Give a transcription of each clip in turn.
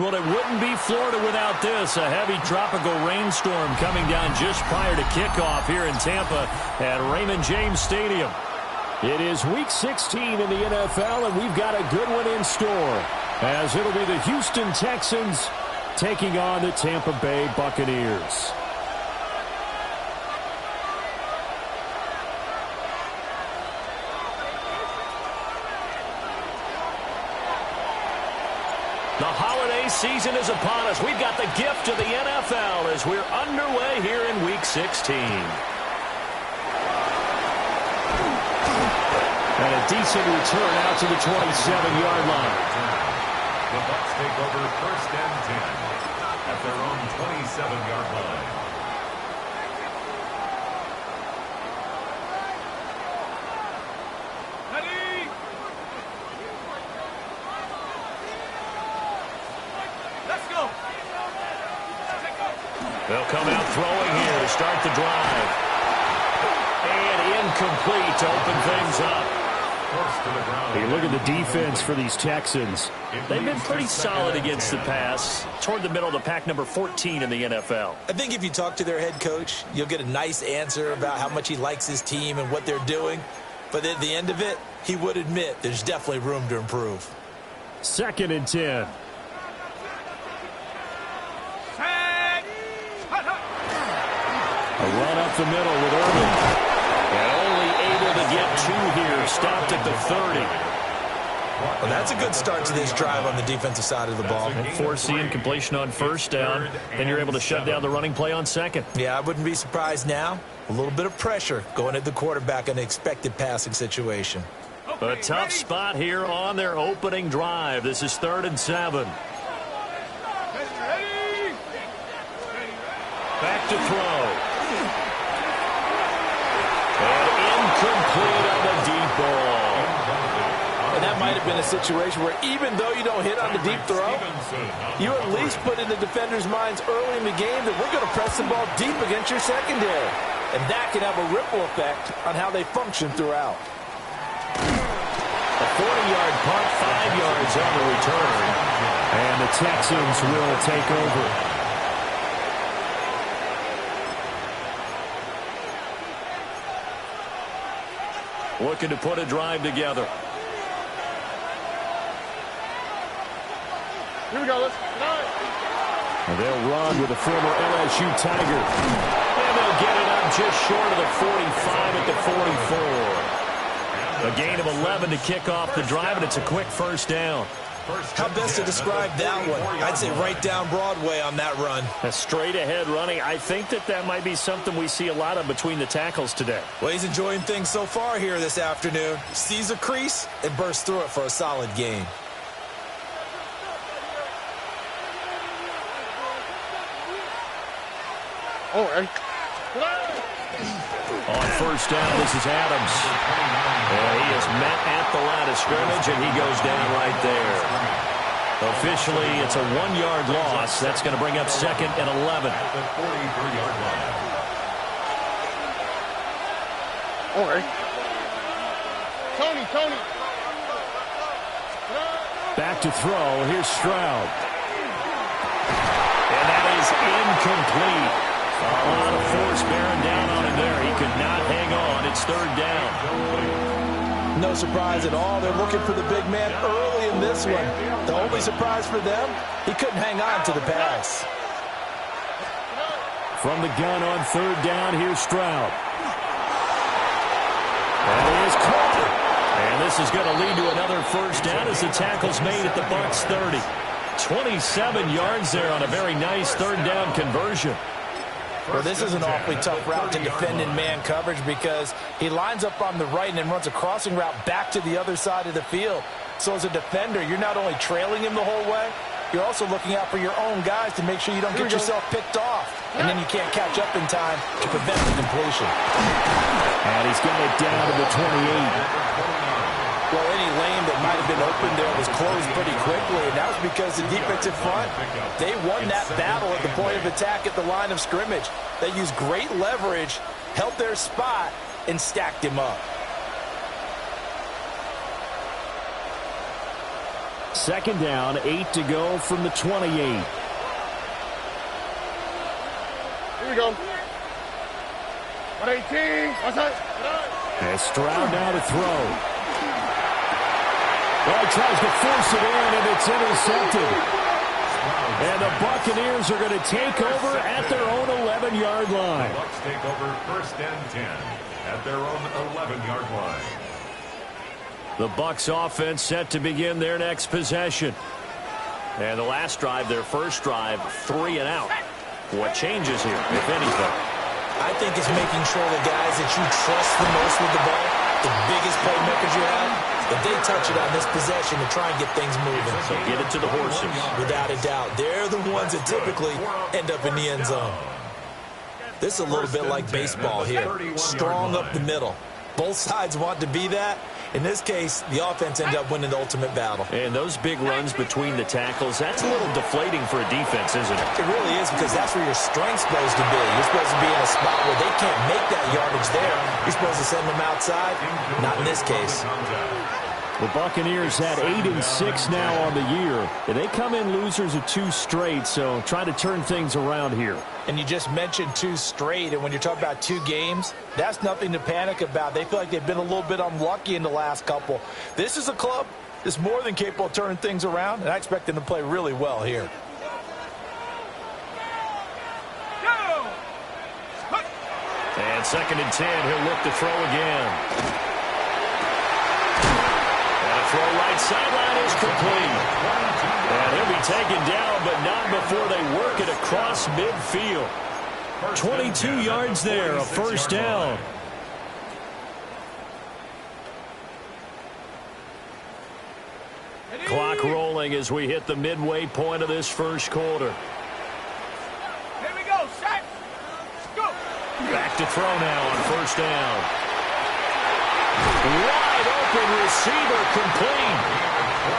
Well, it wouldn't be Florida without this. A heavy tropical rainstorm coming down just prior to kickoff here in Tampa at Raymond James Stadium. It is Week 16 in the NFL, and we've got a good one in store, as it'll be the Houston Texans taking on the Tampa Bay Buccaneers. The holiday season is upon us. We've got the gift of the NFL as we're underway here in Week 16. And a decent return out to the 27-yard line. The Bucs take over 1st and 10 at their own 27-yard line. They'll come out throwing here to start the drive. And incomplete to open things up. Hey, look at the defense for these Texans. They've been pretty solid against the pass. Toward the middle of the pack, number 14 in the NFL. I think if you talk to their head coach, you'll get a nice answer about how much he likes his team and what they're doing. But at the end of it, he would admit there's definitely room to improve. 2nd and 10. A run up the middle with Irvin. And only able to get 2 here. Stopped at the 30. Well, that's a good start to this drive on the defensive side of the ball. Forcing completion on 1st down. Then you're able to shut down the running play on 2nd. Yeah, I wouldn't be surprised now. A little bit of pressure going at the quarterback in an expected passing situation. A tough spot here on their opening drive. This is 3rd and 7. Back to throw. And incomplete on the deep ball. And that might have been a situation where even though you don't hit on the deep throw, you at least put in the defender's minds early in the game that we're going to press the ball deep against your secondary. And that can have a ripple effect on how they function throughout. A 40-yard punt, 5 yards on the return. And the Texans will take over. Looking to put a drive together. Here we go. Let's go. And they'll run with a former LSU Tiger. And they'll get it up just short of the 45 at the 44. A gain of 11 to kick off the drive, and it's a quick 1st down. How best to describe that one? I'd say right down Broadway on that run. A straight-ahead running. I think that might be something we see a lot of between the tackles today. Well, he's enjoying things so far here this afternoon. Sees a crease and bursts through it for a solid gain. All right. On 1st down, this is Adams. And he is met at the line of scrimmage, and he goes down right there. Officially, it's a 1-yard loss. That's going to bring up 2nd and 11. All right. Tony. Back to throw. Here's Stroud. And that is incomplete. A lot of force bearing down on him there. He could not hang on. It's 3rd down. No surprise at all. They're looking for the big man early in this one. The only surprise for them, he couldn't hang on to the pass. From the gun on 3rd down, here's Stroud. That is caught. And this is going to lead to another 1st down as the tackle's made at the Bucs 30. 27 yards there on a very nice 3rd down conversion. Well, this is an awfully tough route to defend in man coverage because he lines up on the right and then runs a crossing route back to the other side of the field. So as a defender, you're not only trailing him the whole way, you're also looking out for your own guys to make sure you don't get yourself picked off. And then you can't catch up in time to prevent the completion. And he's got it down to the 28. Well, any lane that might have been open there was closed pretty quickly, and that was because the defensive front, they won that battle at the point of attack at the line of scrimmage. They used great leverage, held their spot, and stacked him up. Second down, 8 to go from the 28. Here we go. 118. Outside. And Stroud now to throw. Well, he tries to force it in, and it's intercepted. And the Buccaneers are going to take over at their own 11-yard line. The Bucs take over first and 10 at their own 11-yard line. The Bucs offense set to begin their next possession. And the last drive, their first drive, 3 and out. What changes here, if anything? I think it's making sure the guys that you trust the most with the ball, the biggest playmakers you have, that they touch it on this possession to try and get things moving. So get it to the horses. Without a doubt. They're the ones that typically end up in the end zone. This is a little bit like baseball here. Strong up the middle. Both sides want to be that. In this case, the offense ended up winning the ultimate battle. And those big runs between the tackles, that's a little deflating for a defense, isn't it? It really is, because that's where your strength's supposed to be. You're supposed to be in a spot where they can't make that yardage there. You're supposed to send them outside. Not in this case. The Buccaneers had 8 and 6 now on the year. And they come in losers of 2 straight, so try to turn things around here. And you just mentioned 2 straight, and when you're talking about 2 games, that's nothing to panic about. They feel like they've been a little bit unlucky in the last couple. This is a club that's more than capable of turning things around, and I expect them to play really well here. And second and 10, he'll look to throw again. Throw right sideline is complete. And he'll be taken down, but not before they work it across midfield. 22 yards there, a first down. Clock rolling as we hit the midway point of this first quarter. Here we go. Set. Go. Back to throw now on first down. Wide open receiver complete.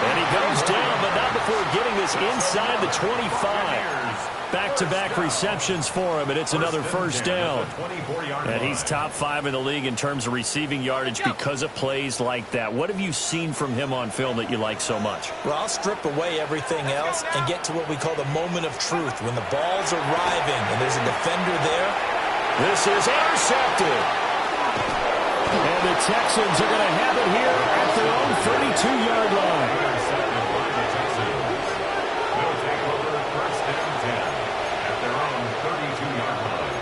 And he goes down, but not before getting this inside the 25. Back-to-back receptions for him, and it's another first down. And he's top 5 in the league in terms of receiving yardage because of plays like that. What have you seen from him on film that you like so much? Well, I'll strip away everything else and get to what we call the moment of truth. When the ball's arriving and there's a defender there. This is intercepted. And the Texans are going to have it here at their own 32-yard line. They'll take over first and 10 at their own 32-yard line.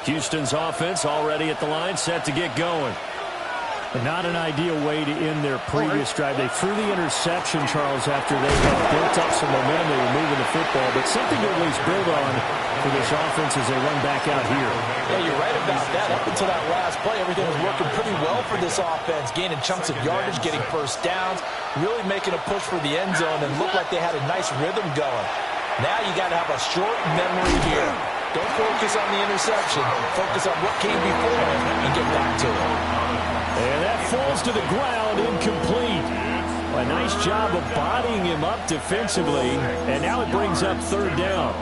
Houston's offense already at the line, set to get going. Not an ideal way to end their previous drive. They threw the interception, Charles, after they had built up some momentum. They were moving the football, but something to at least build on for this offense as they run back out here. Yeah, you're right about that. Up until that last play, everything was working pretty well for this offense, gaining chunks of yardage, getting first downs, really making a push for the end zone, and looked like they had a nice rhythm going. Now you got to have a short memory here. Don't focus on the interception. Focus on what came before it and get back to it. And that falls to the ground, incomplete. A nice job of bodying him up defensively, and now it brings up third down.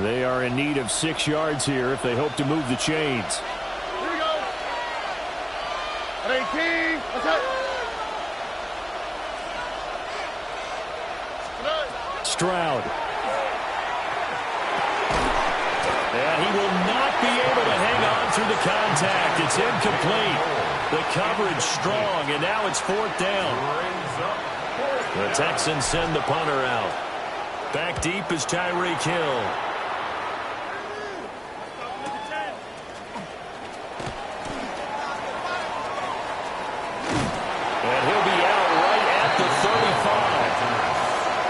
They are in need of 6 yards here if they hope to move the chains. Here we go. 18. What's that? Stroud. And he will not be able to hang on through the contact. It's incomplete. The coverage strong, and now it's fourth down. The Texans send the punter out. Back deep is Tyreek Hill. And he'll be out right at the 35.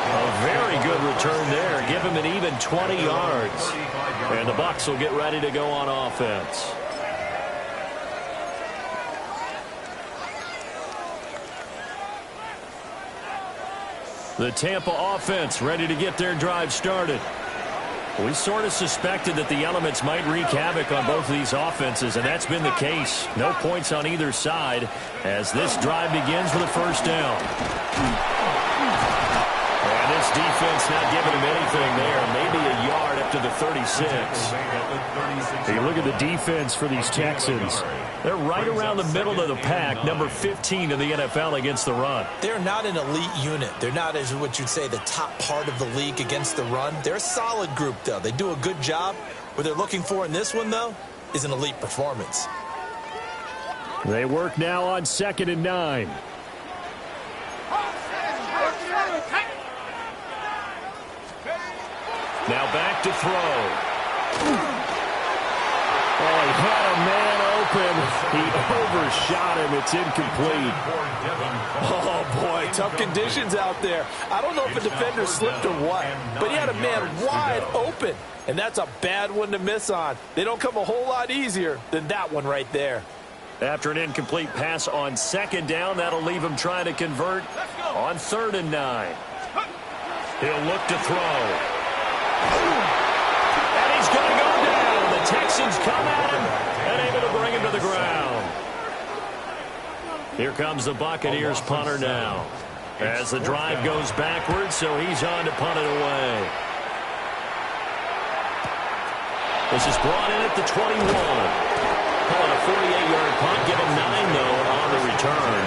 A very good return there. Give him an even 20 yards. And the Bucs will get ready to go on offense. The Tampa offense ready to get their drive started. We sort of suspected that the elements might wreak havoc on both of these offenses, and that's been the case. No points on either side as this drive begins with a first down. And this This defense not giving him anything there. Maybe a yard up to the 36. Hey, look at the defense for these Texans. They're right around the middle of the pack, number 15 in the NFL against the run. They're not an elite unit. They're not, as what you'd say, the top part of the league against the run. They're a solid group, though. They do a good job. What they're looking for in this one, though, is an elite performance. They work now on 2nd and 9. Now back to throw. Oh, he had a man open. He overshot him. It's incomplete. Oh, boy, tough conditions out there. I don't know if a defender slipped or what, but he had a man wide open, and that's a bad one to miss on. They don't come a whole lot easier than that one right there. After an incomplete pass on 2nd down, that'll leave him trying to convert on 3rd and 9. He'll look to throw. And he's going to go down. The Texans come at him and able to bring him to the ground. Here comes the Buccaneers punter now. As the drive goes backwards, so he's on to punt it away. This is brought in at the 21. Calling a 48-yard punt. Give him 9, though, on the return.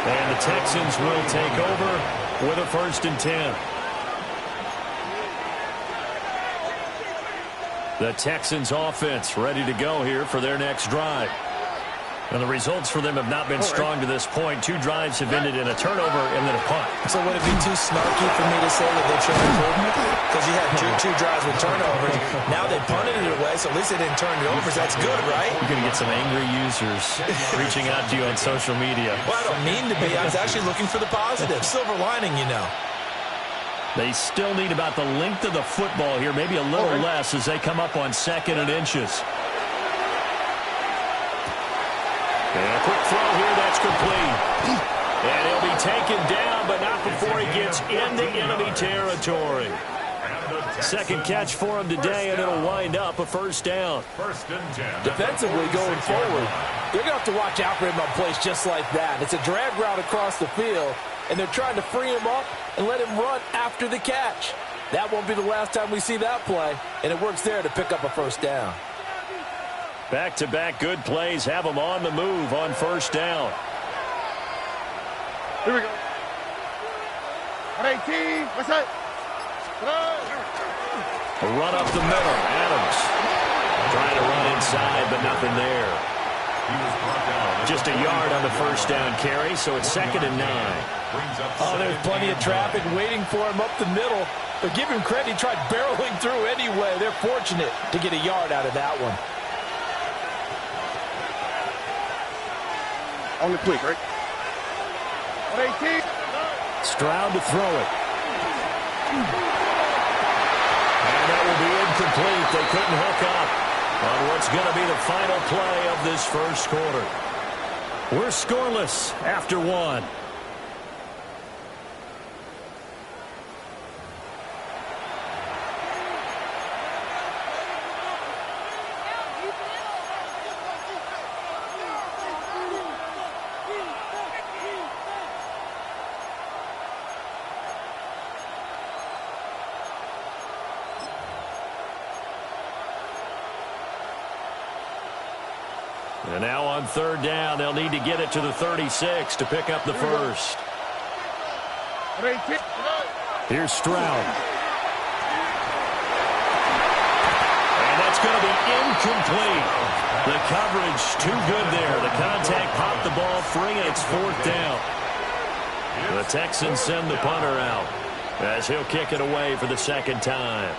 And the Texans will take over with a 1st and 10. The Texans offense ready to go here for their next drive. And the results for them have not been strong to this point. 2 drives have ended in a turnover and then a punt. So would it be too snarky for me to say that they've shown improvement? Because you had two drives with turnovers. Now they punted it away, so at least they didn't turn it over. So that's good, right? You're going to get some angry users reaching out to you on social media. Well, I don't mean to be. I was actually looking for the positive. Silver lining, you know. They still need about the length of the football here, maybe a little less as they come up on 2nd and inches. And a quick throw here, that's complete. And he'll be taken down, but not before he gets into enemy territory. 2nd catch for him today, and it'll wind up a 1st down. 1st and 10. Defensively going forward, they're going to have to watch out for him on plays just like that. It's a drag route across the field, and they're trying to free him up and let him run after the catch. That won't be the last time we see that play, and it works there to pick up a 1st down. Back-to-back good plays have them on the move on 1st down. Here we go. 18. What's that? A run up the middle. Adams trying to run inside, but nothing there. Just a yard on the 1st down carry, so it's 2nd and 9. Oh, there's plenty of traffic waiting for him up the middle. But give him credit, he tried barreling through anyway. They're fortunate to get a yard out of that one. Only quick, right? 18. Stroud to throw it. And that will be incomplete. They couldn't hook up on what's going to be the final play of this 1st quarter. We're scoreless after 1. And now on 3rd down, they'll need to get it to the 36 to pick up the 1st. Here's Stroud. And that's going to be incomplete. The coverage too good there. The contact popped the ball free, and it's 4th down. The Texans send the punter out as he'll kick it away for the 2nd time.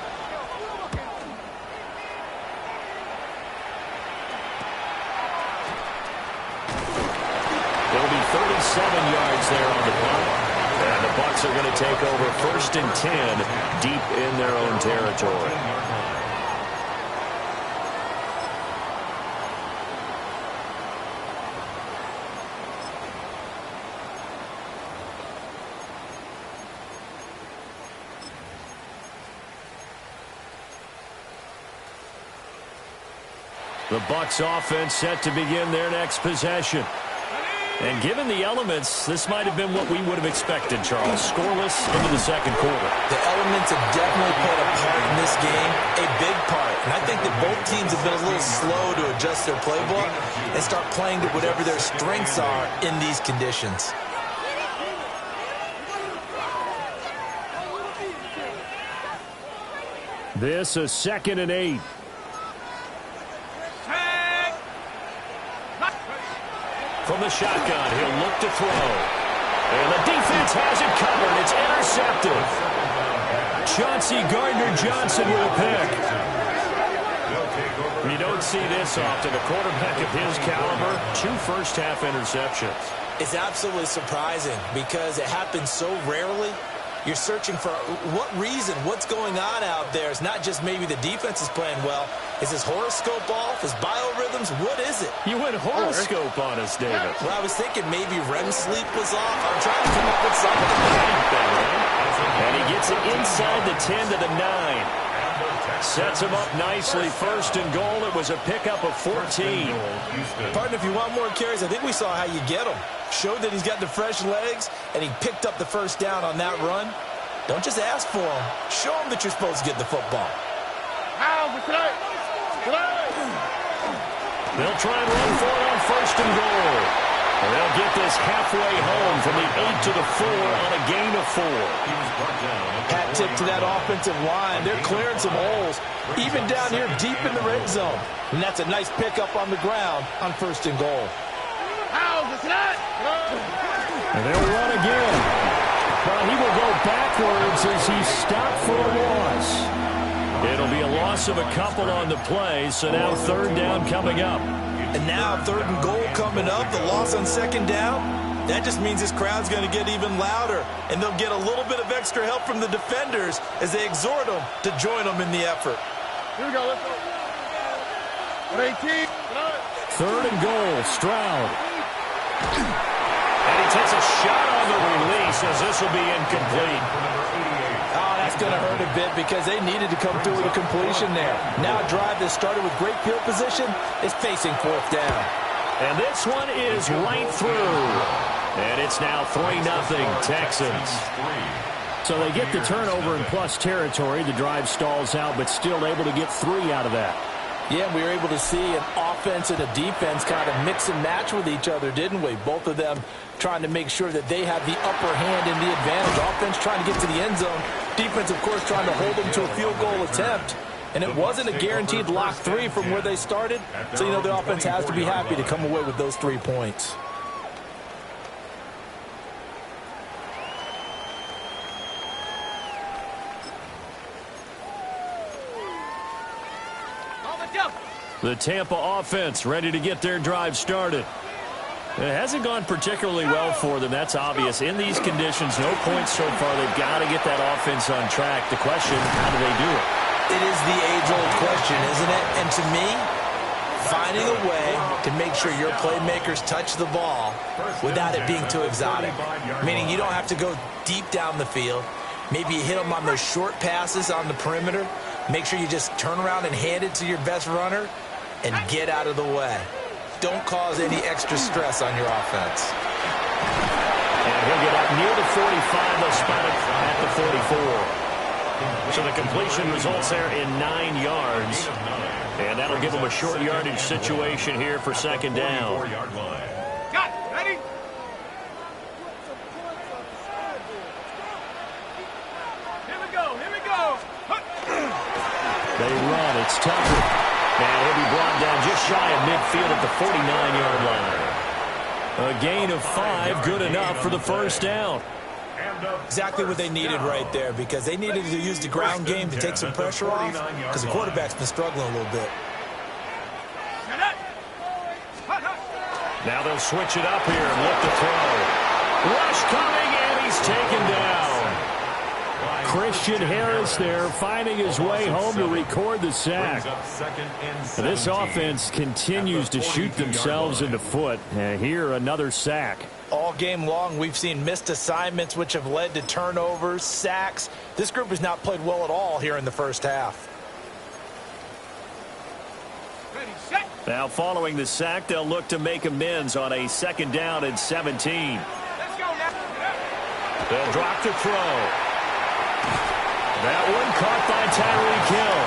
It'll be 37 yards there on the punt. And the Bucs are going to take over 1st and 10 deep in their own territory. The Bucs offense set to begin their next possession. And given the elements, this might have been what we would have expected, Charles. Scoreless into the second quarter. The elements have definitely played a part in this game, a big part. And I think that both teams have been a little slow to adjust their playbook and start playing to whatever their strengths are in these conditions. This is 2nd and 8. From the shotgun, he'll look to throw. And the defense has it covered. It's intercepted. Chauncey Gardner-Johnson with a pick. You don't see this often. A quarterback of his caliber, 2 first-half interceptions. It's absolutely surprising because it happens so rarely. You're searching for what reason, what's going on out there. It's not just maybe the defense is playing well. Is his horoscope off? His biorhythms? What is it? You went horoscope on us, David. Well, I was thinking maybe REM sleep was off. I'm trying to come up with something. And he gets it inside the 10 to the 9. Sets him up nicely. 1st and goal. It was a pickup of 14. Partner, if you want more carries, I think we saw how you get him. Showed that he's got the fresh legs, and he picked up the first down on that run. Don't just ask for him. Show him that you're supposed to get the football. They'll try and run for it on 1st and goal. And they'll get this halfway home from the 8 to the 4 on a gain of 4. Hat tip to that offensive line. They're clearing some holes, even down here deep in the red zone. And that's a nice pickup on the ground on 1st and goal. And they'll run again. Well, he will go backwards as he's stopped for a loss. It'll be a loss of a couple on the play, so now 3rd down coming up. And now 3rd and goal coming up, the loss on 2nd down. That just means this crowd's going to get even louder, and they'll get a little bit of extra help from the defenders as they exhort them to join them in the effort. Here we go, let's go. 18. 3rd and goal, Stroud. And he takes a shot on the release as this will be incomplete. Oh, that's going to hurt a bit because they needed to come through with a completion there. Now a drive that started with great field position is facing 4th down. And this one is right through. And it's now 3-0 Texans. So they get the turnover in plus territory. The drive stalls out, but still able to get 3 out of that. Yeah, we were able to see an offense and a defense kind of mix and match with each other, didn't we? Both of them trying to make sure that they have the upper hand and the advantage. Offense trying to get to the end zone. Defense, of course, trying to hold them to a field goal attempt. And it wasn't a guaranteed lock 3 from where they started. So, you know, the offense has to be happy to come away with those 3 points. The Tampa offense ready to get their drive started. It hasn't gone particularly well for them. That's obvious. In these conditions, no points so far. They've got to get that offense on track. The question, how do they do it? It is the age-old question, isn't it? And to me, finding a way to make sure your playmakers touch the ball without it being too exotic. Meaning you don't have to go deep down the field. Maybe you hit them on those short passes on the perimeter. Make sure you just turn around and hand it to your best runner and get out of the way. Don't cause any extra stress on your offense. And he'll get up near the 45. They'll spot it at the 44. So the completion results there in 9 yards. And that'll give them a short yardage situation here for 2nd down. Got it. Ready? Here we go. Here we go. They run. It's Tucker. And he'll be brought down just shy of midfield at the 49-yard line. A gain of 5, good enough for the 1st down. Exactly what they needed right there, because they needed to use the ground game to take some pressure off, because the quarterback's been struggling a little bit. Now they'll switch it up here and look to throw. Rush coming, and he's taken down. Christian Harris there finding his way home to record the sack. This offense continues to shoot themselves in the foot. Here, another sack. All game long, we've seen missed assignments, which have led to turnovers, sacks. This group has not played well at all here in the 1st half. Ready, set. Now following the sack, they'll look to make amends on a 2nd down and 17. Let's go now. They'll drop to throw. That one caught by Tyreek Hill.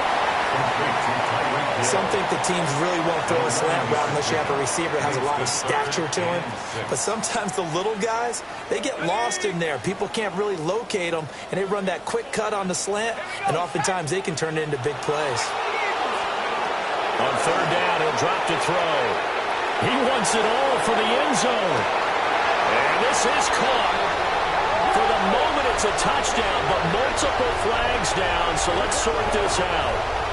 Some think the teams really won't throw a slant route unless you have a receiver that has a lot of stature to him. But sometimes the little guys, they get lost in there. People can't really locate them, and they run that quick cut on the slant, and oftentimes they can turn it into big plays. On 3rd down, he'll drop to throw. He wants it all for the end zone. And this is caught. For the moment, it's a touchdown, but multiple flags down, so let's sort this out.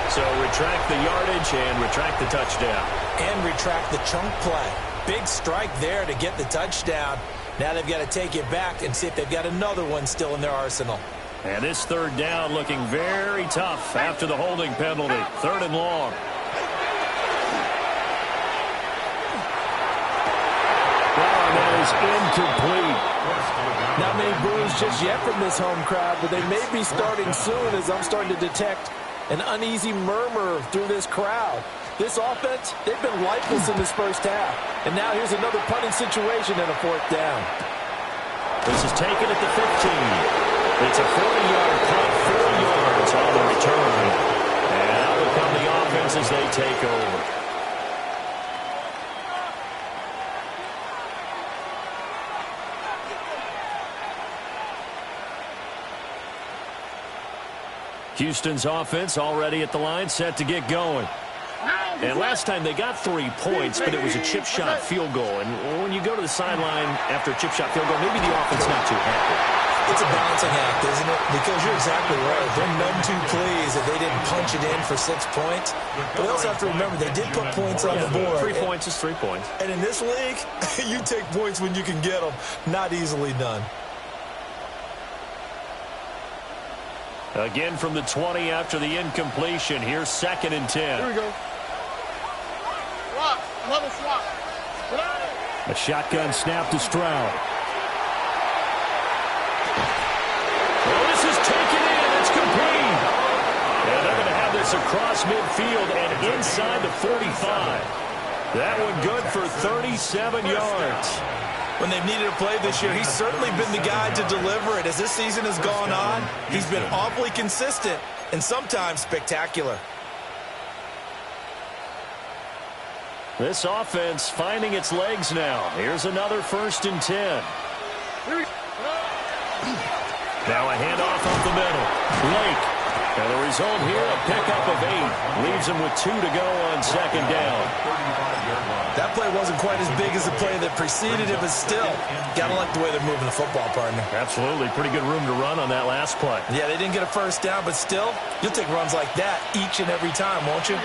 So retract the yardage and retract the touchdown. And retract the chunk play. Big strike there to get the touchdown. Now they've got to take it back and see if they've got another one still in their arsenal. And this 3rd down looking very tough after the holding penalty. 3rd and long. Well, that is incomplete. Not many boos just yet from this home crowd, but they may be starting soon as I'm starting to detect an uneasy murmur through this crowd. This offense, they've been lifeless in this first half. And now here's another punting situation and a 4th down. This is taken at the 15. It's a 40-yard punt, 4 yards on the return. And out will come the offense as they take over. Houston's offense already at the line, set to get going. And last time they got 3 points, but it was a chip shot field goal. And when you go to the sideline after a chip shot field goal, maybe the offense not too happy. It's a balancing act, isn't it? Because you're exactly right. They're none too pleased that they didn't punch it in for 6 points. But they also have to remember they did put points on the board. 3 points is 3 points. And in this league, you take points when you can get them. Not easily done. Again from the 20 after the incompletion. Here's 2nd and 10. Here we go. Swap. Another swap. A shotgun snap to Stroud. Well, this is taken in. It's complete. And they're going to have this across midfield and inside the 45. That one good for 37 yards. When they've needed a play this year, he's certainly been the guy to deliver it. As this season has gone on, he's been awfully consistent and sometimes spectacular. This offense finding its legs now. Here's another 1st and 10. Now a handoff up the middle. Lake. And the result here, a pickup of 8. Leaves him with 2 to go on 2nd down. That play wasn't quite as big as the play that preceded it, but still, got to like the way they're moving the football, partner. Absolutely. Pretty good room to run on that last play. Yeah, they didn't get a 1st down, but still, you'll take runs like that each and every time, won't you?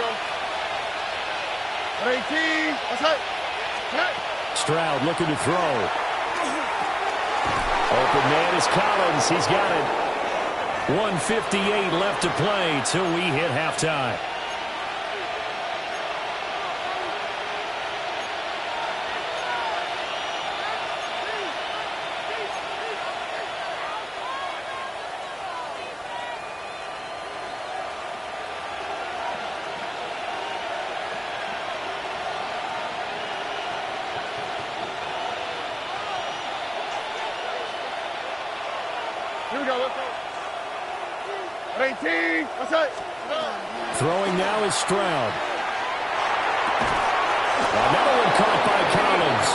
18. That's right. Stroud looking to throw. Open man is Collins. He's got it. 1:58 left to play till we hit halftime. Here we go. Let's go. 18. That's right. Throwing now is Stroud. Another one caught by Collins.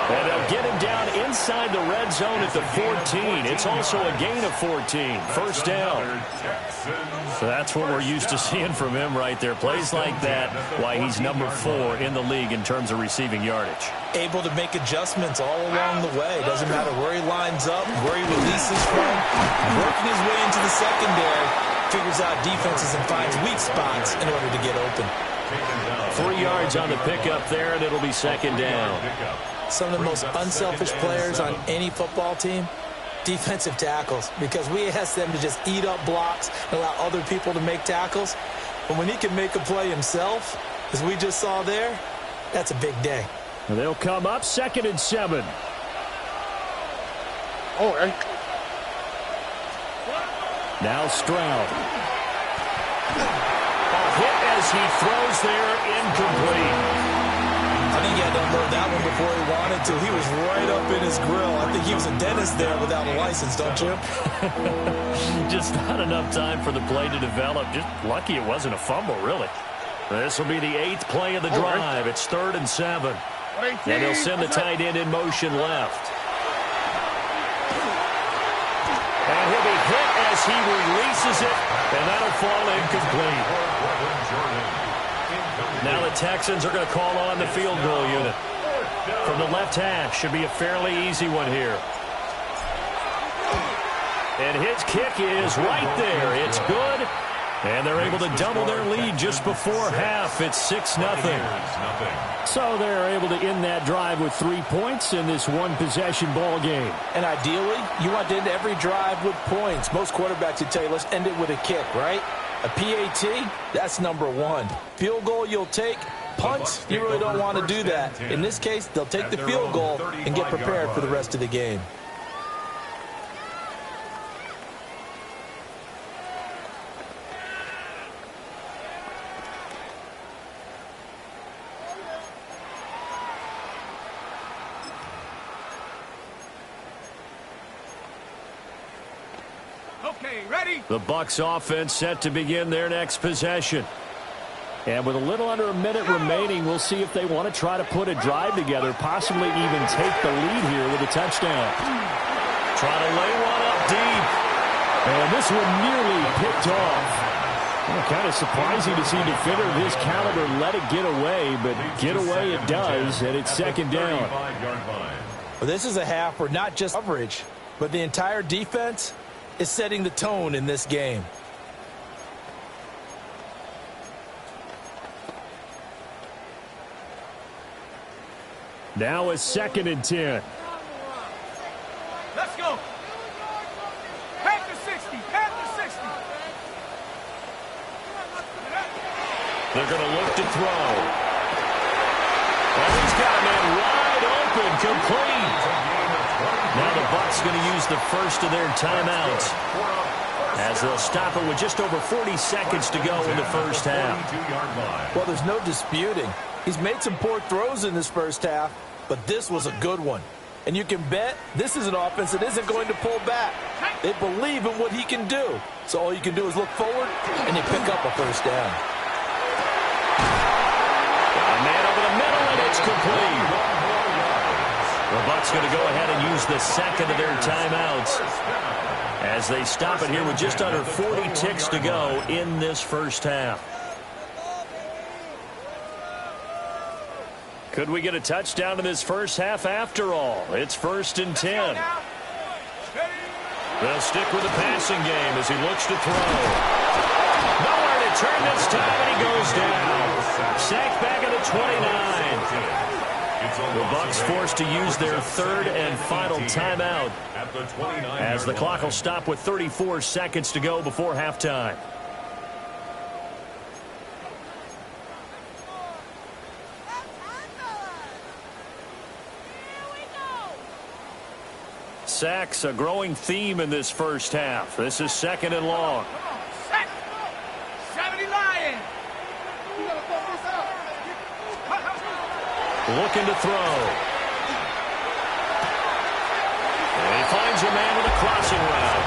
And they'll get him down inside the red zone at the 14. It's also a gain of 14. 1st down. So that's what we're used to seeing from him right there. Plays like that, why he's number 4 in the league in terms of receiving yardage. Able to make adjustments all along the way. Doesn't matter where he lines up, where he releases from. Working his way into the secondary. Figures out defenses and finds weak spots in order to get open. 3 yards on the pickup there, and it'll be 2nd down. Some of the most unselfish players on any football team, defensive tackles, because we ask them to just eat up blocks and allow other people to make tackles. But when he can make a play himself, as we just saw there, that's a big day. They'll come up 2nd and 7. Oh, hey. Now Stroud. A hit as he throws there, incomplete. I think he had to unload that one before he wanted to. He was right up in his grill. I think he was a dentist there without a license, don't you? Just not enough time for the play to develop. Just lucky it wasn't a fumble, really. This will be the 8th play of the drive. It's 3rd and 7. And they'll send the tight end in motion left. And he'll be hit as he releases it, and that'll fall incomplete. Now the Texans are going to call on the field goal unit. From the left half, should be a fairly easy one here. And his kick is right there. It's good. And they're able to double their lead just before half. It's 6-0. So they're able to end that drive with 3 points in this one-possession ball game. And ideally, you want to end every drive with points. Most quarterbacks would tell you, let's end it with a kick, right? A PAT, that's number 1. Field goal you'll take. Punts, you really don't want to do that. In this case, they'll take the field goal and get prepared for the rest of the game. The Bucs offense set to begin their next possession. And with a little under a minute remaining, we'll see if they want to try to put a drive together, possibly even take the lead here with a touchdown. Try to lay one up deep. And this one nearly picked off. Well, kind of surprising to see a defender of his caliber let it get away, but get away it does, and it's 2nd down. Well, this is a half where not just coverage, but the entire defense is setting the tone in this game. Now it's 2nd and 10. Let's go. Past the 60. Past the 60. They're going to look to throw. And he's got a man wide open, complete. Now the Bucs going to use the first of their timeouts as they'll stop it with just over 40 seconds to go in the first half. Well, there's no disputing. He's made some poor throws in this first half, but this was a good one. And you can bet this is an offense that isn't going to pull back. They believe in what he can do. So all you can do is look forward, and you pick up a first down. A man over the middle, and it's complete. The Bucs going to go ahead and use the second of their timeouts as they stop it here with just under 40 ticks to go in this first half. Could we get a touchdown in this first half after all? It's 1st and 10. They'll stick with the passing game as he looks to throw. Nowhere to turn this time, and he goes down. Sacked back at the 29. The Bucs forced to use their 3rd and final timeout as the clock will stop with 34 seconds to go before halftime. Sacks, a growing theme in this first half. This is 2nd and long. 70 Lions. Looking to throw. And he finds a man with a crossing route.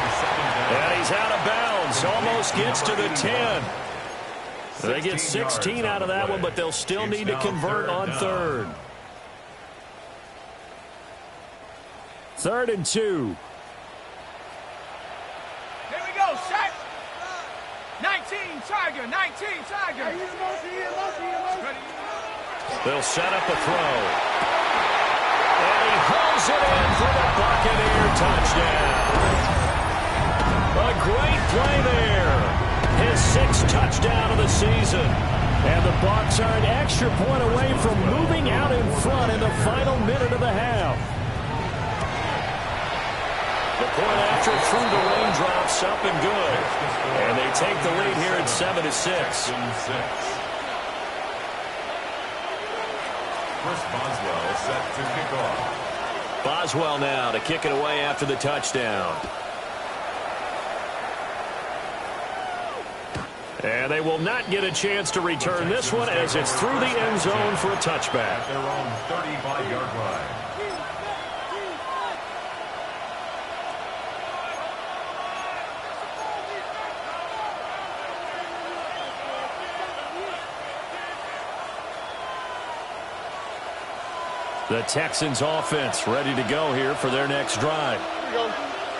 And he's out of bounds. Almost gets to the 10. They get 16 out of that one, but they'll still need to convert on 3rd. 3rd and 2. Here we go, Shaq. 19 Tiger, 19 Tiger. They'll set up a throw. And he hauls it in for the Buccaneer touchdown. A great play there. His 6th touchdown of the season. And the Bucs are an extra point away from moving out in front in the final minute of the half. The point after through the raindrops, up and good. And they take the lead here at 7-6. Chris Boswell set to kick off. Boswell now to kick it away after the touchdown. And they will not get a chance to return this one as it's through the end zone for a touchback. At their own 35-yard line. The Texans offense ready to go here for their next drive.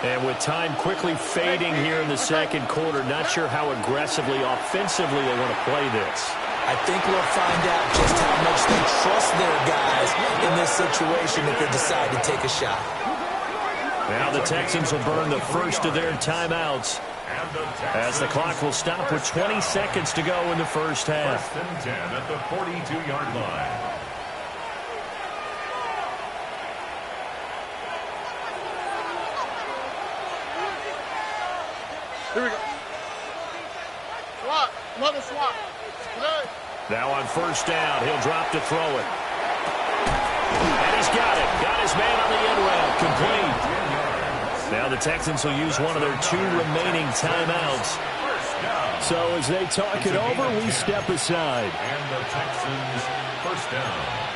And with time quickly fading here in the second quarter, not sure how aggressively, offensively they want to play this. I think we'll find out just how much they trust their guys in this situation if they decide to take a shot. Now the Texans will burn the first of their timeouts as the clock will stop with 20 seconds to go in the first half. First and 10 at the 42-yard line. Here we go. Swap. Another swap. Good. Now on first down, he'll drop to throw it. And he's got it. Got his man on the end route. Complete. Now the Texans will use one of their 2 remaining timeouts. So as they talk it over, we step aside. And the Texans first down.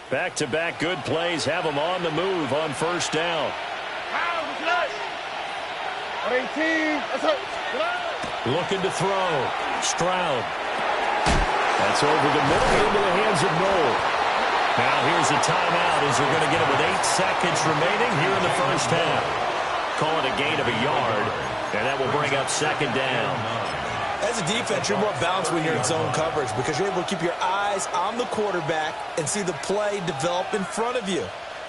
Back-to-back good plays have them on the move on first down. 18. Looking to throw. Stroud. That's over the middle into the hands of Noel. Now here's a timeout as they're going to get it with 8 seconds remaining here in the first half. Call it a gain of a yard, and that will bring up second down. As a defense, you're more balanced when you're in zone coverage because you're able to keep your eyes on the quarterback and see the play develop in front of you.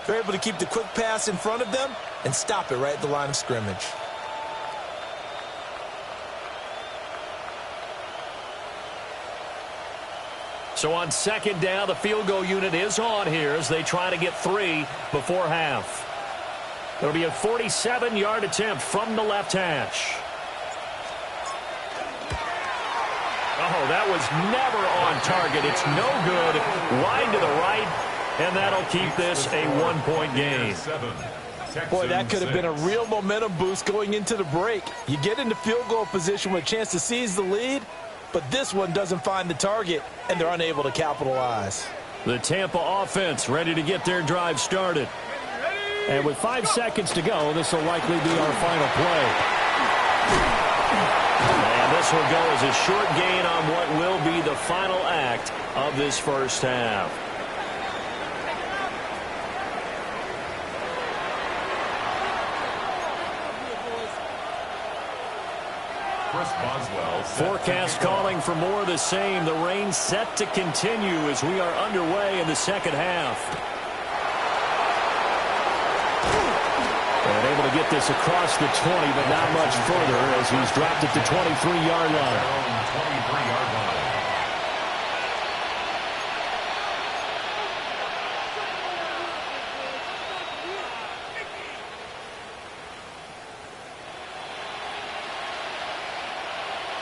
You're able to keep the quick pass in front of them and stop it right at the line of scrimmage. So on second down, the field goal unit is on here as they try to get 3 before half. It'll be a 47-yard attempt from the left hash. Oh, that was never on target. It's no good. Wide to the right, and that'll keep this a 1-point game. Boy, that could have been a real momentum boost going into the break. You get into field goal position with a chance to seize the lead, but this one doesn't find the target, and they're unable to capitalize. The Tampa offense ready to get their drive started. And with 5 seconds to go, this will likely be our final play. And this will go as a short gain on what will be the final act of this first half. Forecast calling for more of the same. The rain set to continue as we are underway in the second half. And able to get this across the 20, but not much further as he's dropped it to 23-yard line. 23-yard line.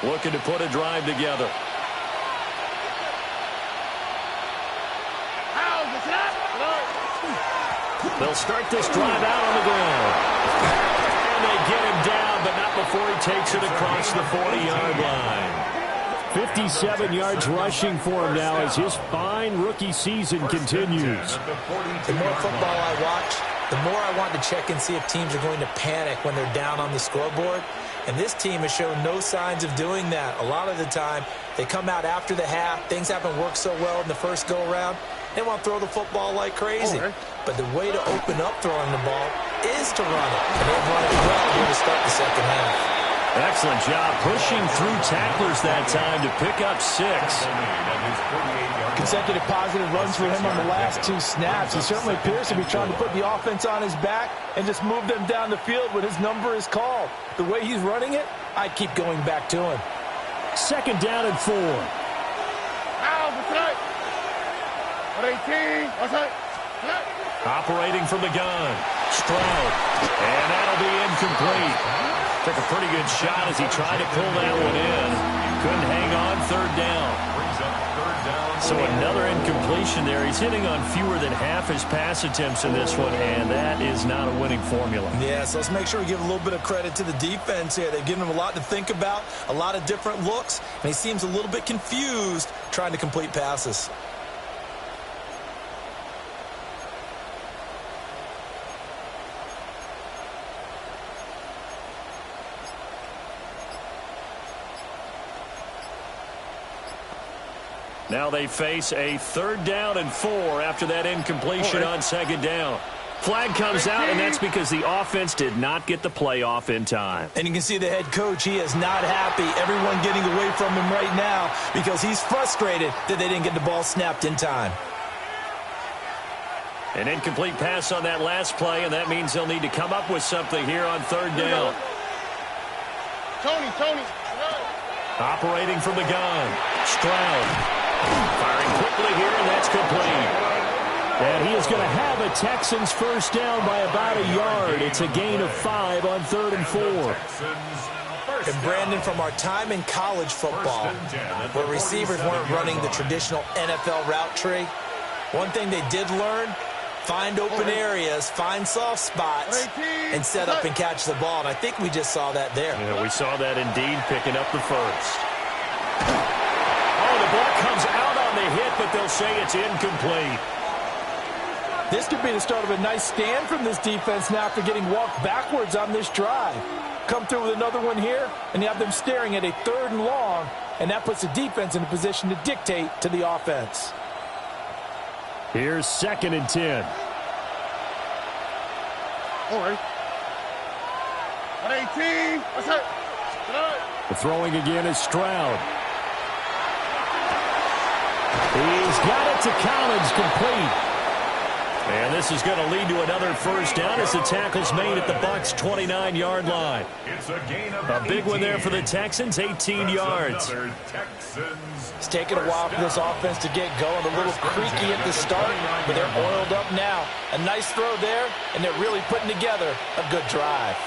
Looking to put a drive together. They'll start this drive out on the ground. And they get him down, but not before he takes it across the 40-yard line. 57 yards rushing for him now as his fine rookie season continues. The more football I watch, the more I want to check and see if teams are going to panic when they're down on the scoreboard. And this team has shown no signs of doing that. A lot of the time, they come out after the half. Things haven't worked so well in the first go-around. They want to throw the football like crazy. But the way to open up throwing the ball is to run it. And they've run it well here to start the second half. Excellent job pushing through tacklers that time to pick up 6. Consecutive positive runs for him on the last 2 snaps. He certainly appears to be trying to put the offense on his back and just move them down the field when his number is called. The way he's running it, I'd keep going back to him. Second down and 4. Operating from the gun. Stroud. And that'll be incomplete. Took a pretty good shot as he tried to pull that one in. Couldn't hang on third down. Brings up third down. So another incompletion there. He's hitting on fewer than half his pass attempts in this one, and that is not a winning formula. Yeah, so let's make sure we give a little bit of credit to the defense here. They've given him a lot to think about, a lot of different looks, and he seems a little bit confused trying to complete passes. Now they face a 3rd down and 4 after that incompletion on 2nd down. Flag comes out, and that's because the offense did not get the play off in time. And you can see the head coach, he is not happy. Everyone getting away from him right now because he's frustrated that they didn't get the ball snapped in time. An incomplete pass on that last play, and that means they'll need to come up with something here on 3rd down. Tony. Operating from the gun. Stroud. Firing quickly here, and that's complete. And he is going to have a Texans first down by about a yard. It's a gain of 5 on 3rd and 4. And Brandon, from our time in college football, where receivers weren't running the traditional NFL route tree, one thing they did learn, find open areas, find soft spots, and set up and catch the ball. And I think we just saw that there. Yeah, we saw that indeed, picking up the first. Oh, the ball comes out on the hit, but they'll say it's incomplete. This could be the start of a nice stand from this defense now after getting walked backwards on this drive. Come through with another one here, and you have them staring at a 3rd and long, and that puts the defense in a position to dictate to the offense. Here's 2nd and 10. All right. 18. What's up? The throwing again is Stroud. He's got it to Collins, complete. And this is going to lead to another first down as the tackle's made at the Bucs' 29-yard line. It's a gain of A big one there for the Texans, 18 yards. It's taken a while for this offense to get going. A little creaky at the start, but they're oiled up now. A nice throw there, and they're really putting together a good drive.